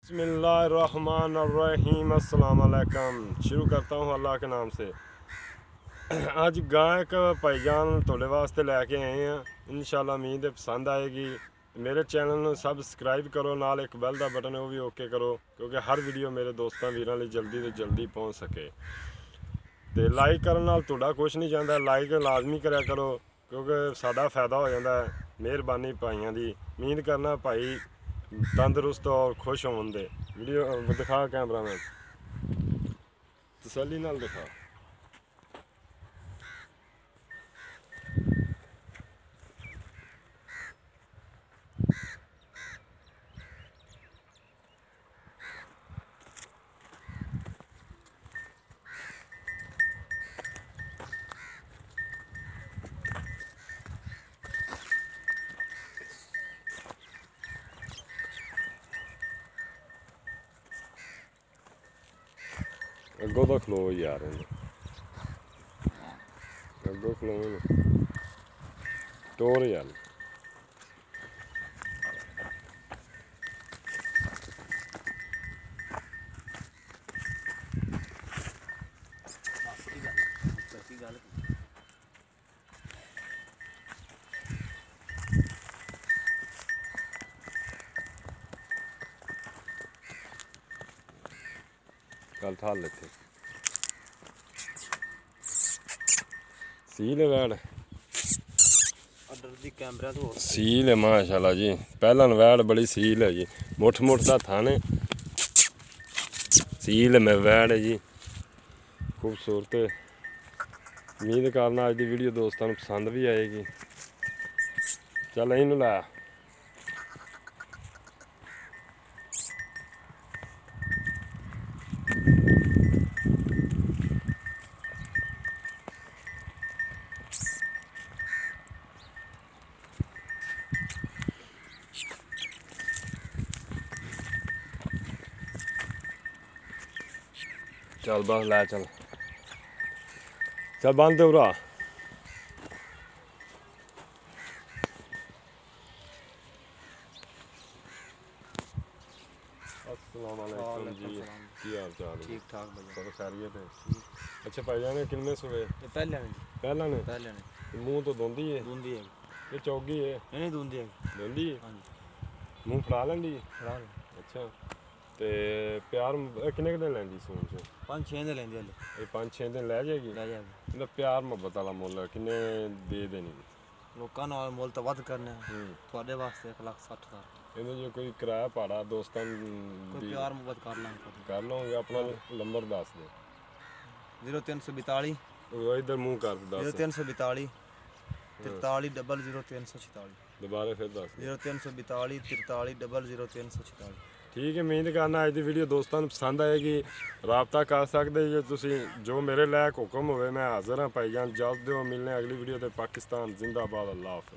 बिस्मिल्लाहिर्रहमानिर्रहीम अस्सलाम वालेकुम। शुरू करता हूँ अल्लाह के नाम से। आज गाय एक भाईजान थोड़े वास्ते लैके आए हैं। इंशाल्लाह उम्मीद है पसंद आएगी। मेरे चैनल में सबसक्राइब करो, नाल एक बैल का बटन है वो भी ओके करो, क्योंकि हर वीडियो मेरे दोस्तों वीरों लिए जल्दी तो जल्दी पहुँच सके। तो लाइक करने नाल तुहाडा कुछ नहीं जाता, लाइक लाजमी करा करो, क्योंकि साडा फायदा हो जाता है। मेहरबानी भाइयों की। उम्मीद करना भाई तंदुरुस्त और खुश होंगे। वीडियो दिखा कैमरामैन, तसल्ली नाल दिखा। अगों तो खलो यार, अगों खलो टोर यार। कल था लेते सील है वैड़ सील है माशाल्लाह जी। पहला वैड़ बड़ी सील है जी, मुठ मुठ का थाने सील में वैड़ है जी, खूबसूरत। उम्मीद करना अज की वीडियो दोस्तों पसंद भी आएगी। चल इन ला चल बस लै चल चल बंद दे भरा। अस्सलाम वालेकुम जी, की हाल चाल? ठीक ठाक भैया, सब खैरियत है? अच्छा भाईजान किन्ने सुबह? पहले पहला ने ने मुंह तो धोंदी है, दूंदी है, ये चौगी है नहीं दूंदी है। धोंदी है, हाँ जी, मुंह फड़ा लेंदी है। फड़ा लो। अच्छा ते प्यार किन्ने दिन लैंदी सून च? 5-6 दिन लेंदी हले, ये 5-6 दिन लै जाएगी। ले जाएगी। ਇਹਦਾ ਪਿਆਰ ਮੁਹੱਬਤ ਵਾਲਾ ਮੁੱਲ ਕਿੰਨੇ ਦੇ ਦੇਣੀ? ਲੋਕਾਂ ਨਾਲ ਮੁੱਲ ਤਾਂ ਵੱਧ ਕਰਨਾ ਹੈ, ਤੁਹਾਡੇ ਵਾਸਤੇ 1,60,000। ਇਹਦੇ ਜੋ ਕੋਈ ਕਿਰਾਇਆ ਭਾੜਾ ਦੋਸਤਾਂ ਕੋਈ ਦੀ ਪਿਆਰ ਮੁਹੱਬਤ ਕਰ ਲਾਂਗੇ। ਕਰ ਲਓਗੇ? ਆਪਣਾ ਨੰਬਰ ਦੱਸ ਦੇ। 0342 ਉਹ ਇਧਰ ਮੂੰਹ ਕਰ ਦੱਸ। 0342 43 ਦੁਬਾਰਾ ਫਿਰ ਦੱਸ। 0342 43 ठीक है, उम्मीद करना अज की वीडियो दोस्तों पसंद आएगी। राबता कर सकते जो तुसी, जो मेरे लायक हुक्म होवे मैं हाजिर हाँ भाईजान। जल्द मिलने अगली वीडियो। पाकिस्तान जिंदाबाद, अल्लाह हाफिज़।